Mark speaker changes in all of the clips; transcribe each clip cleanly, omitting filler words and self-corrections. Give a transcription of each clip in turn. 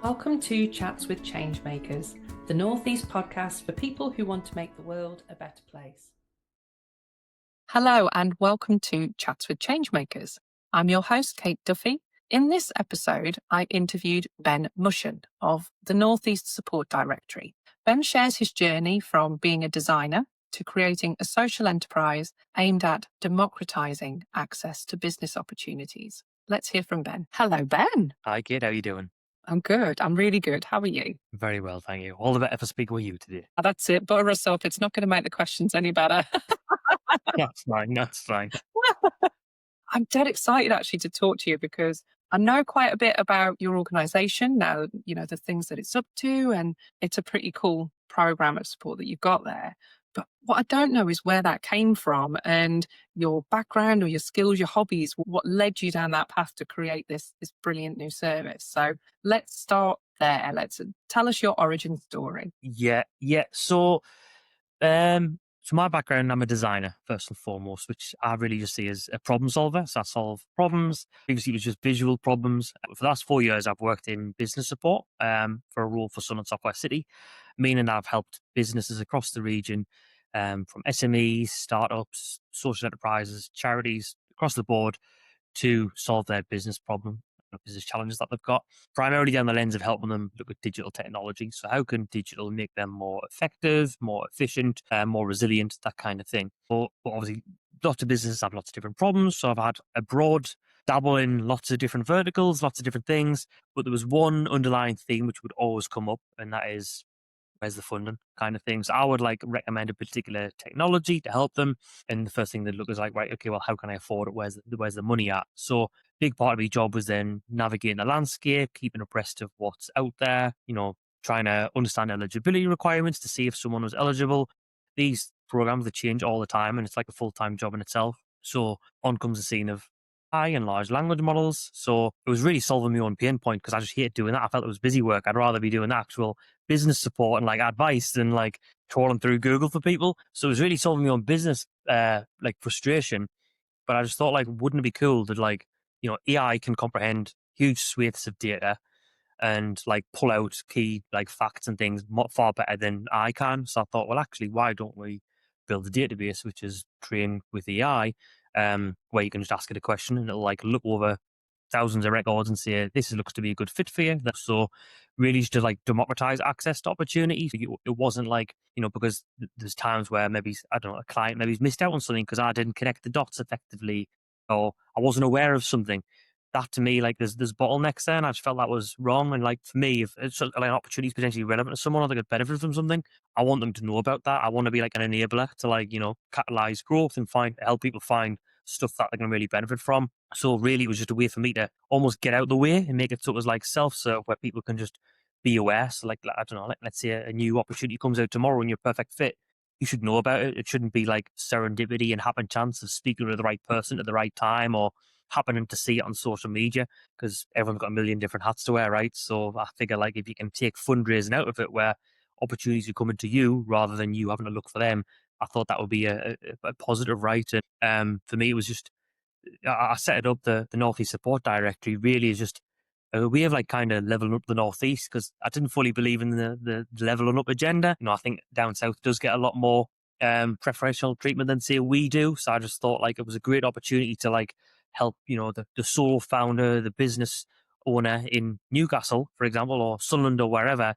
Speaker 1: Welcome to Chats with Changemakers, the Northeast podcast for people who want to make the world a better place.
Speaker 2: Hello and welcome to Chats with Changemakers. I'm your host, Kate Duffy. In this episode, I interviewed Ben Mushen of the Northeast Support Directory. Ben shares his journey from being a designer to creating a social enterprise aimed at democratizing access to business opportunities. Let's hear from Ben. Hello, Ben.
Speaker 3: Hi, Kate. How are you doing?
Speaker 2: I'm good. I'm really good. How are you?
Speaker 3: Very well, thank you. All the better for speaking with you today.
Speaker 2: That's it. Butter us up. It's not going to make the questions any better.
Speaker 3: That's fine. That's fine.
Speaker 2: I'm dead excited actually to talk to you because I know quite a bit about your organization now, you know, the things that it's up to, and it's a pretty cool program of support that you've got there. But what I don't know is where that came from and your background or your skills, your hobbies, what led you down that path to create this brilliant new service. So let's start there. Let's tell us your origin story.
Speaker 3: Yeah. So my background, I'm a designer first and foremost, which I really just see as a problem solver. So I solve problems. Previously, it was just visual problems. For the last 4 years, I've worked in business support for a role for Sun and Software City, meaning I've helped businesses across the region, from SMEs, startups, social enterprises, charities across the board, to solve their business problem, business challenges that they've got, primarily down the lens of helping them look at digital technology. So how can digital make them more effective, more efficient, more resilient, that kind of thing. But obviously, lots of businesses have lots of different problems. So I've had a broad dabble in lots of different verticals, lots of different things. But there was one underlying theme which would always come up, and that is, where's the funding kind of thing. So I would recommend a particular technology to help them. And the first thing they'd look is like, right, okay, well, how can I afford it? Where's the money at? So big part of my job was then navigating the landscape, keeping abreast of what's out there, trying to understand eligibility requirements to see if someone was eligible. These programs, they change all the time, and it's like a full-time job in itself. So on comes the scene of AI and large language models. So it was really solving my own pain point because I just hated doing that. I felt it was busy work. I'd rather be doing the actual business support and advice than trawling through Google for people. So it was really solving my own business frustration. But I just thought wouldn't it be cool that AI can comprehend huge swathes of data and pull out key facts and things far better than I can. So I thought, well, actually, why don't we build a database which is trained with AI, where you can just ask it a question and it'll look over thousands of records and say, this looks to be a good fit for you. So really just to democratize access to opportunity. It wasn't because there's times where maybe, I don't know, a client maybe's missed out on something because I didn't connect the dots effectively, or I wasn't aware of something. That to me, there's bottlenecks there, and I just felt that was wrong. And for me, if it's an opportunity is potentially relevant to someone or they could benefit from something, I want them to know about that. I want to be an enabler to catalyze growth and help people find stuff that they can really benefit from. So really, it was just a way for me to almost get out the way and make it so it was self-serve, where people can just be aware. So I don't know, let's say a new opportunity comes out tomorrow and you're a perfect fit. You should know about it. It shouldn't be serendipity and happen chance of speaking to the right person at the right time or happening to see it on social media, because everyone's got a million different hats to wear, right? So I figure if you can take fundraising out of it, where opportunities are coming to you rather than you having to look for them, I thought that would be a positive, right? And for me, it was just, I set it up, the Northeast Support Directory really is just a way of kind of leveling up the Northeast, because I didn't fully believe in the leveling up agenda. I think down south does get a lot more preferential treatment than say we do. So I just thought it was a great opportunity to help, the sole founder, the business owner in Newcastle, for example, or Sunderland or wherever,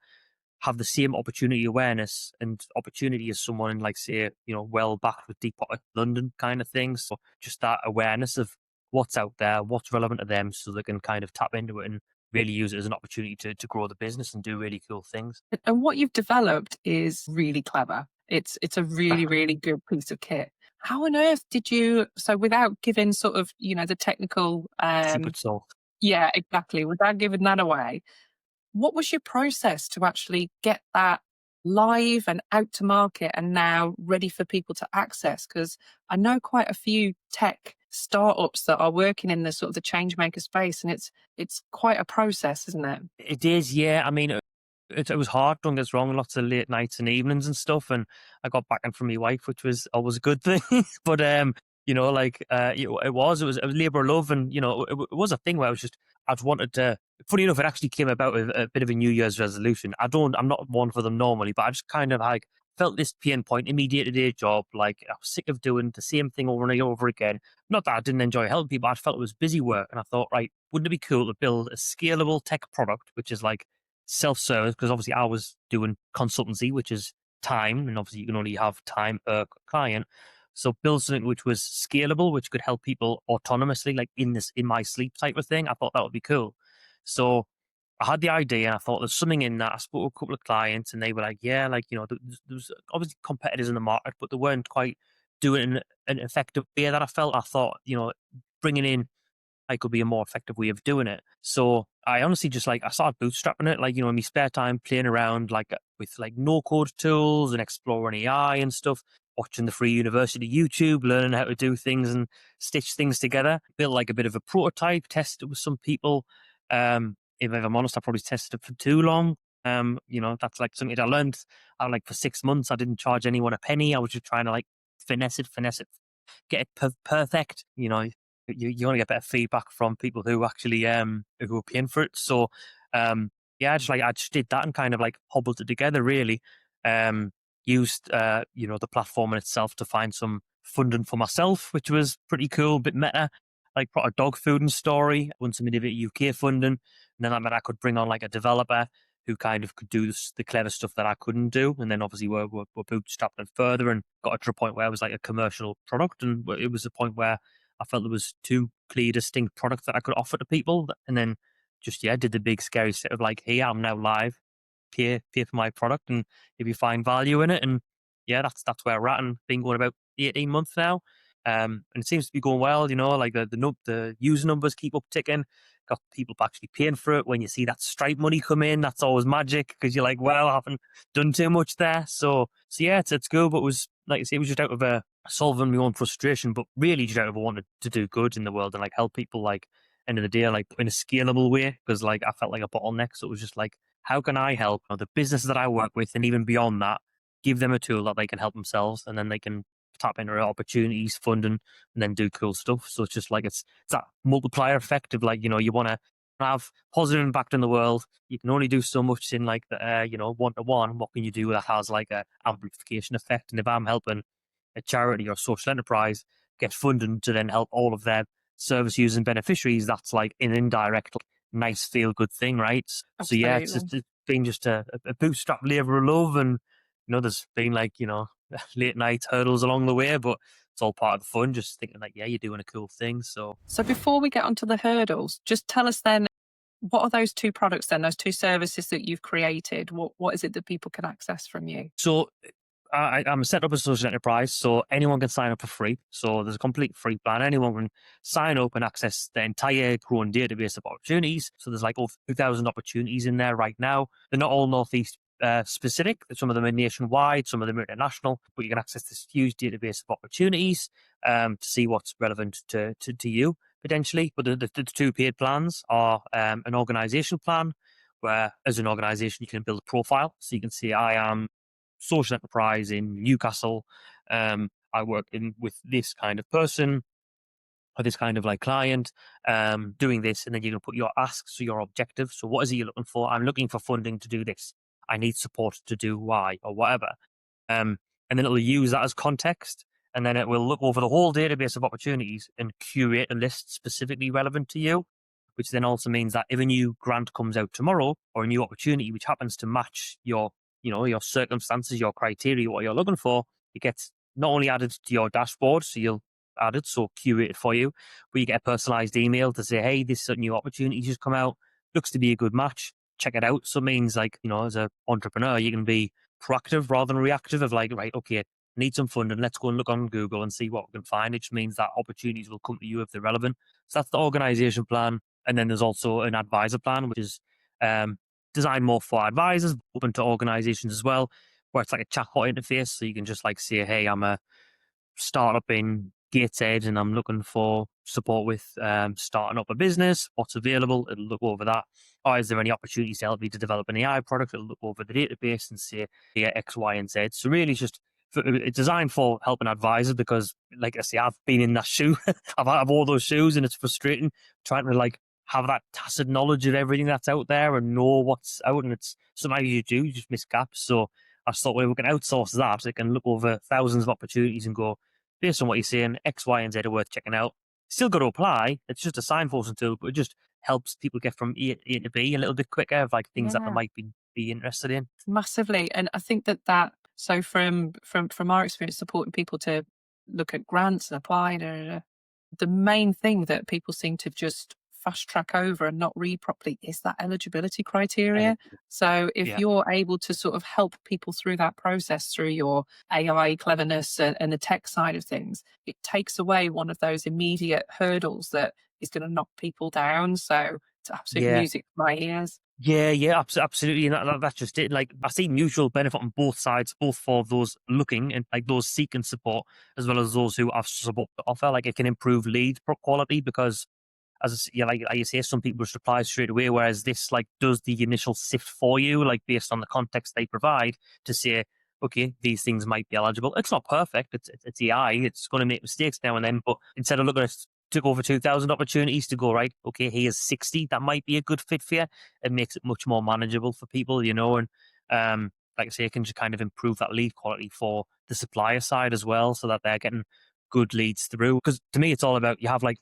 Speaker 3: have the same opportunity awareness and opportunity as someone in say, well backed with deep pocket London kind of thing. So just that awareness of what's out there, what's relevant to them, so they can kind of tap into it and really use it as an opportunity to grow the business and do really cool things.
Speaker 2: And what you've developed is really clever. It's a really, really good piece of kit. How on earth did you, so without giving sort of, the technical,
Speaker 3: Secret sauce.
Speaker 2: yeah, exactly, without giving that away, what was your process to actually get that live and out to market and now ready for people to access? Because I know quite a few tech startups that are working in the sort of the change maker space, and it's quite a process, isn't it?
Speaker 3: It is, yeah. I mean, it was hard, don't get us wrong, lots of late nights and evenings and stuff, and I got backing from my wife, which was always a good thing. But it was labour of love, and it was a thing where I just wanted to. Funny enough, it actually came about with a bit of a New Year's resolution. I'm not one for them normally, but I just kind of like felt this pain point in my day-to-day job. Like I was sick of doing the same thing over and over again. Not that I didn't enjoy helping people, I just felt it was busy work. And I thought, right, wouldn't it be cool to build a scalable tech product, which is like self-service? Because obviously I was doing consultancy, which is time, and obviously you can only have time per client. So build something which was scalable, which could help people autonomously, like in my sleep type of thing. I thought that would be cool. So I had the idea and I thought there's something in that. I spoke to a couple of clients and they were like, yeah, like, there's obviously competitors in the market, but they weren't quite doing it in an effective way that I felt. I thought, bringing in I could be a more effective way of doing it. So I honestly just I started bootstrapping it, in my spare time, playing around with no code tools and exploring AI and stuff, watching the free university YouTube, learning how to do things and stitch things together. Built like a bit of a prototype, tested it with some people. If I'm honest, I probably tested it for too long. That's like something I learned for 6 months. I didn't charge anyone a penny. I was just trying to finesse it, get it perfect. You want to get better feedback from people who actually who are paying for it. So yeah, I just did that and kind of hobbled it together really. Used the platform in itself to find some funding for myself, which was pretty cool, a bit meta. Brought a dog food and story, won some Innovate UK funding, and then I could bring on a developer who kind of could do the clever stuff that I couldn't do. And then obviously we're bootstrapping it further and got it to a point where it was a commercial product. And it was a point where I felt there was two clear, distinct products that I could offer to people. And then did the big scary set of hey, I'm now live, pay for my product, and if you find value in it. And yeah, that's where we're at, and been going about 18 months now. And it seems to be going well, the user numbers keep upticking. Got people actually paying for it. When you see that Stripe money come in, that's always magic because you're well, I haven't done too much there. So yeah, it's good, but it was like I say, it was just out of solving my own frustration, but really just out of wanting to do good in the world and help people end of the day, in a scalable way, because I felt like a bottleneck. So it was just how can I help the businesses that I work with, and even beyond that, give them a tool that they can help themselves, and then they can tap into opportunities, funding, and then do cool stuff. So it's just it's that multiplier effect of you want to have positive impact in the world. You can only do so much in the one-to-one. What can you do that has a amplification effect? And if I'm helping a charity or social enterprise get funding to then help all of their service users and beneficiaries, that's an indirect nice feel good thing, right?
Speaker 2: Absolutely.
Speaker 3: So yeah, it's been just a bootstrap labor of love, and there's been late night hurdles along the way, but it's all part of the fun, just thinking yeah, you're doing a cool thing. So
Speaker 2: before we get onto the hurdles, just tell us then, what are those two products then, those two services that you've created? What is it that people can access from you?
Speaker 3: So I'm set up as a social enterprise, so anyone can sign up for free. So there's a complete free plan. Anyone can sign up and access the entire growing database of opportunities. So there's over 2,000 opportunities in there right now. They're not all Northeast specific. Some of them are nationwide, some of them are international, but you can access this huge database of opportunities to see what's relevant to you potentially. But the two paid plans are an organization plan, where as an organization you can build a profile. So you can see I am social enterprise in Newcastle. I work with this kind of person or this kind of client, doing this, and then you can put your asks, so your objective. So what is it you're looking for? I'm looking for funding to do this. I need support to do Y or whatever. And then it'll use that as context, and then it will look over the whole database of opportunities and curate a list specifically relevant to you, which then also means that if a new grant comes out tomorrow or a new opportunity which happens to match your circumstances, your criteria, what you're looking for, it gets not only added to your dashboard, so you'll add it, so curated for you, but you get a personalized email to say, hey, this new opportunity just come out, looks to be a good match, check it out. So it means as an entrepreneur, you can be proactive rather than reactive of right, okay, need some funding, let's go and look on Google and see what we can find. It just means that opportunities will come to you if they're relevant. So that's the organization plan. And then there's also an advisor plan, which is designed more for advisors, open to organizations as well, where it's a chatbot interface. So you can just say, hey, I'm a startup in Gateshead and I'm looking for support with starting up a business. What's available? It'll look over that. Or is there any opportunities to help me to develop an AI product? It'll look over the database and say, yeah, X, Y, and Z. So really it's designed for helping advisors, because like I say, I've been in that shoe. I've all those shoes, and it's frustrating trying to have that tacit knowledge of everything that's out there and know what's out. And it's sometimes you just miss gaps. So I just thought, well, we can outsource that. It can look over thousands of opportunities and go, based on what you're saying, X, Y, and Z are worth checking out. Still got to apply. It's just a signposting tool, but it just helps people get from A to B a little bit quicker of like things that they
Speaker 2: Yeah.
Speaker 3: might be interested in.
Speaker 2: Massively. And I think that so from our experience supporting people to look at grants and apply, the main thing that people seem to just fast track over and not read properly is that eligibility criteria. So if
Speaker 3: Yeah.
Speaker 2: you're able to sort of help people through that process through your AI cleverness and the tech side of things, it takes away one of those immediate hurdles that is going to knock people down. So it's absolute
Speaker 3: Yeah.
Speaker 2: music to my ears.
Speaker 3: Yeah, absolutely. And that's just it. Like, I see mutual benefit on both sides, both for those looking and like those seeking support, as well as those who have support to offer. Like, it can improve lead quality because, like you say, some people just reply straight away, whereas this like does the initial sift for you, like based on the context they provide to say, okay, these things might be eligible. It's not perfect. It's AI. It's going to make mistakes now and then, but instead of looking at took over 2,000 opportunities to go, right, okay, here's 60 that might be a good fit for you. It makes it much more manageable for people, and like I say, it can just kind of improve that lead quality for the supplier side as well, so that they're getting good leads through. Because to me, it's all about, you have like,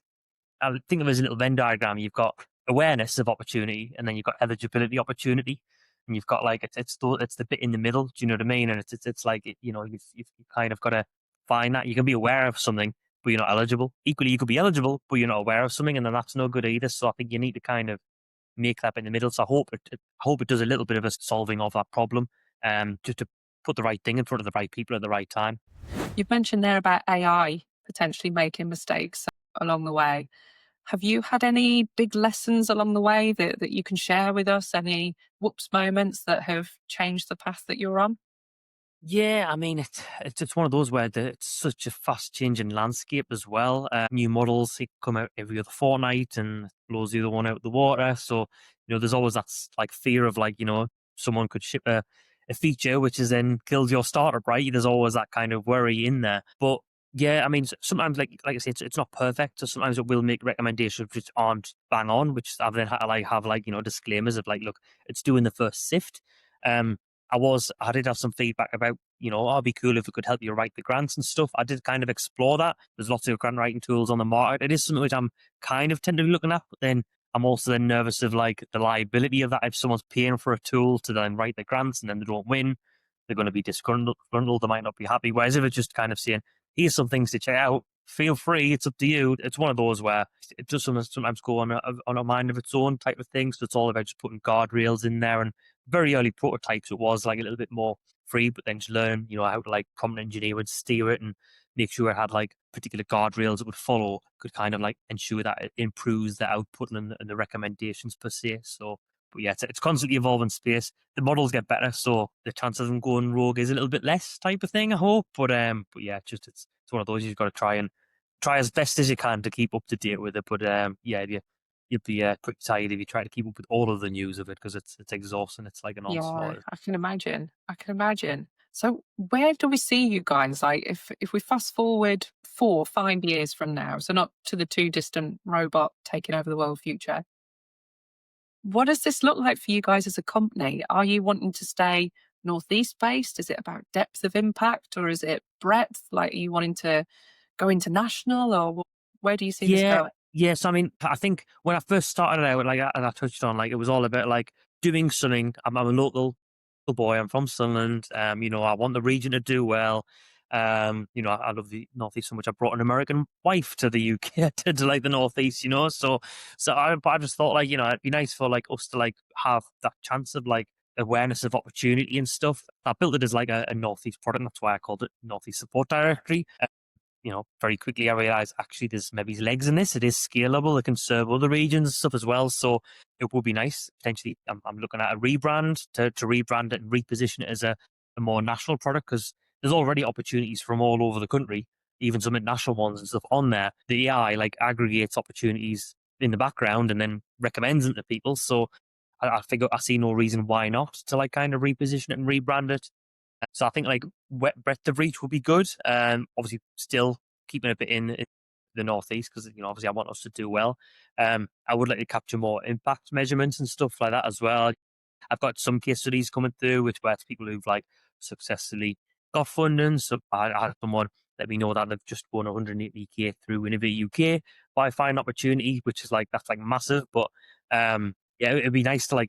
Speaker 3: I think of it as a little Venn diagram. You've got awareness of opportunity, and then you've got eligibility opportunity, and you've got like it's the bit in the middle. Do you know what I mean? And it's like you've kind of got to find that. You can be aware of something, but you're not eligible. Equally, you could be eligible, but you're not aware of something, and then that's no good either. So I think you need to kind of make that in the middle. So I hope it does a little bit of a solving of that problem, just to put the right thing in front of the right people at the right time.
Speaker 2: You've mentioned there about AI potentially making mistakes along the way. Have you had any big lessons along the way that you can share with us? Any whoops moments that have changed the path that you're on?
Speaker 3: Yeah, I mean, it's one of those where it's such a fast changing landscape as well. New models, they come out every other fortnight and blows the other one out the water. So, there's always that like fear of like, someone could ship a feature which is then kills your startup, right? There's always that kind of worry in there. But yeah, I mean, sometimes like I say, it's not perfect. So sometimes it will make recommendations which aren't bang on, which I've then had to like have like, disclaimers of like, look, it's doing the first sift. Um, I did have some feedback about, oh, it'd be cool if we could help you write the grants and stuff. I did kind of explore that. There's lots of grant writing tools on the market. It is something which I'm kind of tentatively looking at, but then I'm also then nervous of like the liability of that. If someone's paying for a tool to then write the grants and then they don't win, they're going to be disgruntled. They might not be happy. Whereas if it's just kind of saying, here's some things to check out, feel free, it's up to you. It's one of those where it does sometimes go on a mind of its own type of thing. So it's all about just putting guardrails in there. And very early prototypes, it was like a little bit more free, but then just learn, how to like prompt engineer and steer it and make sure it had like particular guardrails it would follow, could kind of like ensure that it improves the output and the recommendations per se. So, but yeah, it's constantly evolving space. The models get better, so the chance of them going rogue is a little bit less type of thing, I hope. But yeah, it's one of those you've got to try as best as you can to keep up to date with it. But yeah, you'd be pretty tired if you try to keep up with all of the news of it, because it's exhausting. It's like an
Speaker 2: Yeah,
Speaker 3: onslaught.
Speaker 2: I can imagine. I can imagine. So where do we see you guys? Like if we fast forward 4 or 5 years from now, so not to the too distant robot taking over the world future, what does this look like for you guys as a company? Are you wanting to stay Northeast based? Is it about depth of impact or is it breadth? Like, are you wanting to go international or where do you see this
Speaker 3: Yeah,
Speaker 2: going?
Speaker 3: yes. I mean, I think when I first started out, like as I touched on, like it was all about like doing something. I'm a local boy. I'm from Sunderland. I want the region to do well. I love the Northeast so much. I brought an American wife to the UK to like the Northeast. But I just thought like it'd be nice for like us to like have that chance of like awareness of opportunity and stuff. I built it as like a Northeast product. And that's why I called it Northeast Support Directory. Very quickly I realized actually there's maybe legs in this. It is scalable. It can serve other regions and stuff as well. So it would be nice. Potentially, I'm looking at a rebrand to rebrand it and reposition it as a more national product, because there's already opportunities from all over the country, even some international ones and stuff on there. The AI like aggregates opportunities in the background and then recommends them to people. So I figure I see no reason why not to like kind of reposition it and rebrand it. So I think like breadth of reach would be good. Obviously, still keeping a bit in the Northeast, because obviously I want us to do well. I would like to capture more impact measurements and stuff like that as well. I've got some case studies coming through, where it's people who've like successfully got funding. So I had someone let me know that they've just won 180k through Innovate UK by Find Opportunity, which is that's massive. But yeah, it'd be nice to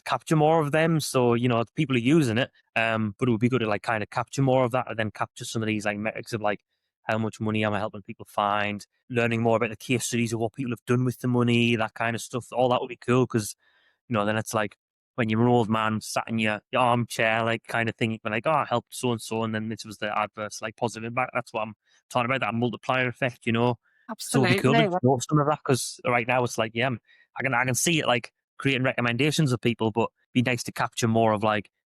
Speaker 3: capture more of them. So people are using it, but it would be good to kind of capture more of that, and then capture some of these metrics of how much money am I helping people find, learning more about the case studies of what people have done with the money, that kind of stuff. All that would be cool, because then it's when you're an old man sat in your armchair, kind of thing, you're like, oh, I helped so and so, and then this was the adverse, positive impact. That's what I'm talking about, that multiplier effect, So it'd be cool to
Speaker 2: Absolutely.
Speaker 3: know some of that, because right now it's yeah, I can see it creating recommendations of people, but it'd be nice to capture more of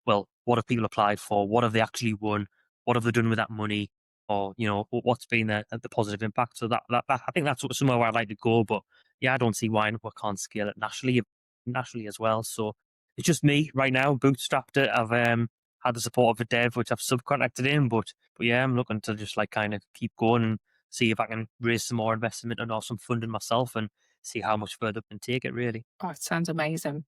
Speaker 3: well, what have people applied for? What have they actually won? What have they done with that money? Or what's been the positive impact? So that I think that's somewhere where I'd like to go. But yeah, I don't see why we can't scale it nationally as well. So it's just me right now, bootstrapped it. I've had the support of a dev, which I've subcontracted in, but yeah, I'm looking to just kind of keep going and see if I can raise some more investment and also some funding myself, and see how much further I can take it, really.
Speaker 2: Oh, it sounds amazing.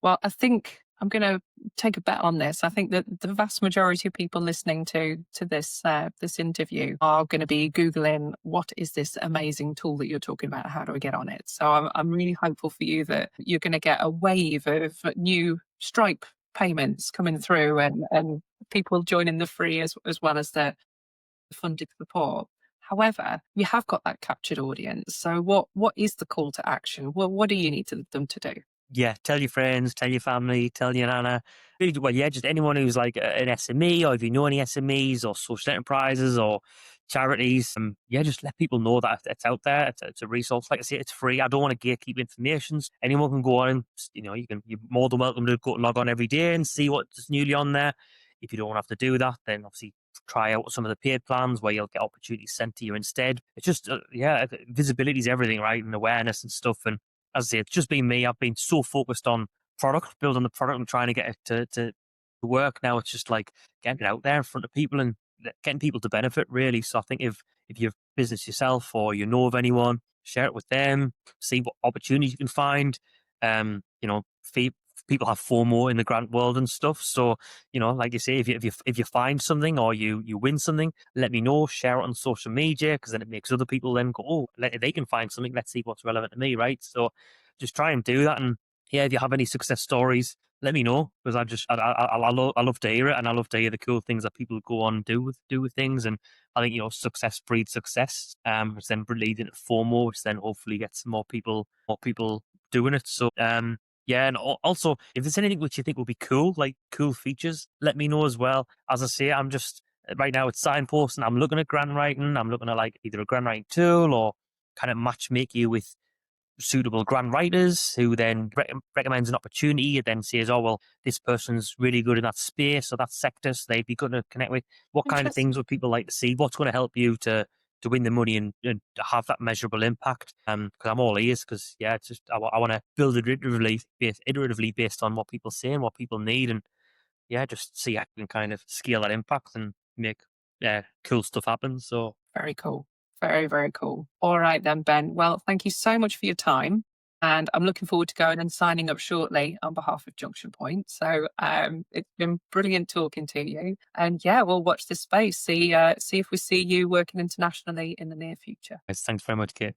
Speaker 2: Well, I think I'm going to take a bet on this. I think that the vast majority of people listening to this interview are going to be Googling, what is this amazing tool that you're talking about? How do I get on it? So I'm really hopeful for you that you're going to get a wave of new Stripe payments coming through, and people joining the free as well as the funded support. However, you have got that captured audience. So what is the call to action? What do you need them to do?
Speaker 3: Yeah, tell your friends, tell your family, tell your nana. Really, well, yeah, just anyone who's an SME, or if you know any SMEs or social enterprises or charities, yeah, just let people know that it's out there. It's a resource. Like I say, it's free. I don't want to gatekeep information. Anyone can go on and, you're more than welcome to go log on every day and see what's newly on there. If you don't have to do that, then obviously try out some of the paid plans where you'll get opportunities sent to you instead. It's just, yeah, visibility is everything, right? And awareness and stuff. And as I say, it's just been me. I've been so focused on building the product and trying to get it to work. Now it's just getting it out there in front of people and getting people to benefit, really. So I think if you have business yourself, or you know of anyone, share it with them, see what opportunities you can find. People have FOMO in the grant world and stuff. So, like you say, if you find something, or you win something, let me know, share it on social media, because then it makes other people then go, oh, they can find something. Let's see what's relevant to me, right? So just try and do that. And yeah, if you have any success stories, let me know, because I love to hear it, and I love to hear the cool things that people go on and do with things. And I think success breeds success, which then leads into FOMO, which then hopefully gets more people doing it. So yeah, and also, if there's anything which you think would be cool, like cool features, let me know as well. As I say, I'm just right now it's signposting. I'm looking at grant writing. I'm looking at either a grant writing tool, or kind of matchmake you with suitable grant writers who then recommends an opportunity, and then says, oh, well, this person's really good in that space or that sector, so they'd be good to connect with. What kind of things would people like to see? What's going to help you to win the money and have that measurable impact? Because I'm all ears, because yeah, it's just I want to build it iteratively based on what people say and what people need, and yeah, just see how I can kind of scale that impact and make cool stuff happen. So
Speaker 2: Very cool. Very, very cool. All right then, Ben. Well, thank you so much for your time. And I'm looking forward to going and signing up shortly on behalf of Junction Point. So it's been brilliant talking to you. And yeah, we'll watch this space, see if we see you working internationally in the near future.
Speaker 3: thanks very much, Kate.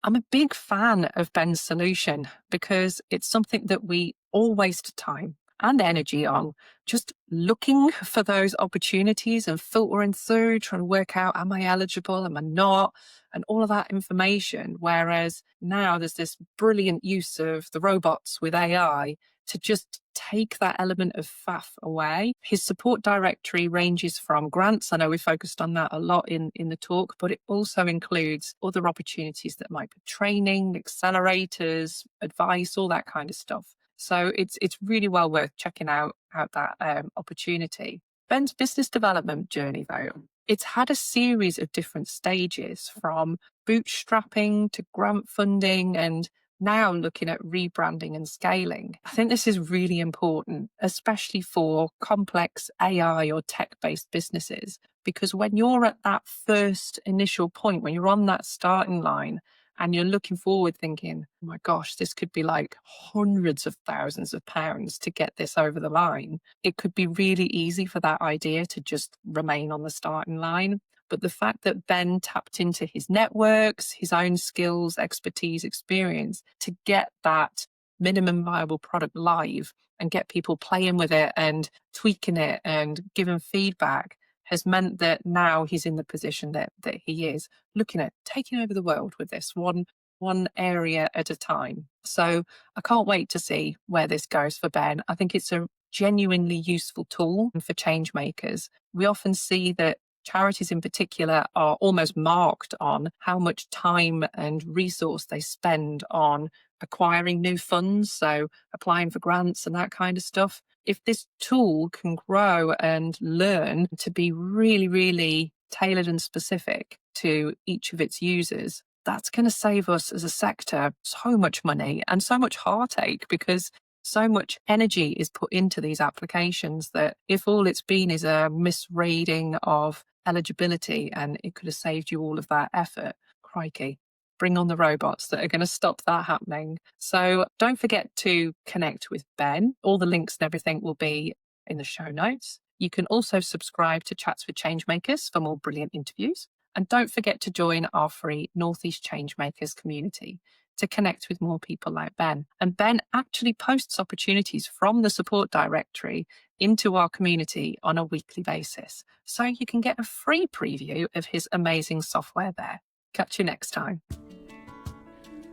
Speaker 2: I'm a big fan of Ben's solution, because it's something that we all waste time and energy on, just looking for those opportunities and filtering through, trying to work out, am I eligible, am I not, and all of that information. Whereas now there's this brilliant use of the robots with AI to just take that element of faff away. His support directory ranges from grants. I know we focused on that a lot in the talk, but it also includes other opportunities that might be training, accelerators, advice, all that kind of stuff. So it's really well worth checking out that opportunity. Ben's business development journey, though, it's had a series of different stages, from bootstrapping to grant funding, and now looking at rebranding and scaling. I think this is really important, especially for complex AI or tech-based businesses, Because when you're at that first initial point, when you're on that starting line and you're looking forward thinking, oh my gosh, this could be like hundreds of thousands of pounds to get this over the line, it could be really easy for that idea to just remain on the starting line. But the fact that Ben tapped into his networks, his own skills, expertise, experience to get that minimum viable product live and get people playing with it and tweaking it and giving feedback has meant that now he's in the position that he is, looking at taking over the world with this one area at a time. So I can't wait to see where this goes for Ben. I think it's a genuinely useful tool for change makers. We often see that charities in particular are almost marked on how much time and resource they spend on acquiring new funds, so applying for grants and that kind of stuff. If this tool can grow and learn to be really, really tailored and specific to each of its users, that's going to save us as a sector so much money and so much heartache, because so much energy is put into these applications that if all it's been is a misreading of eligibility and it could have saved you all of that effort, crikey, bring on the robots that are going to stop that happening. So don't forget to connect with Ben. All the links and everything will be in the show notes. You can also subscribe to Chats with Changemakers for more brilliant interviews. And don't forget to join our free Northeast Changemakers community to connect with more people like Ben. And Ben actually posts opportunities from the support directory into our community on a weekly basis. So you can get a free preview of his amazing software there. Catch you next time.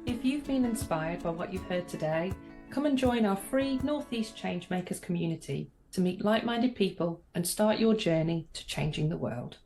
Speaker 1: If you've been inspired by what you've heard today, come and join our free Northeast Changemakers community to meet like-minded people and start your journey to changing the world.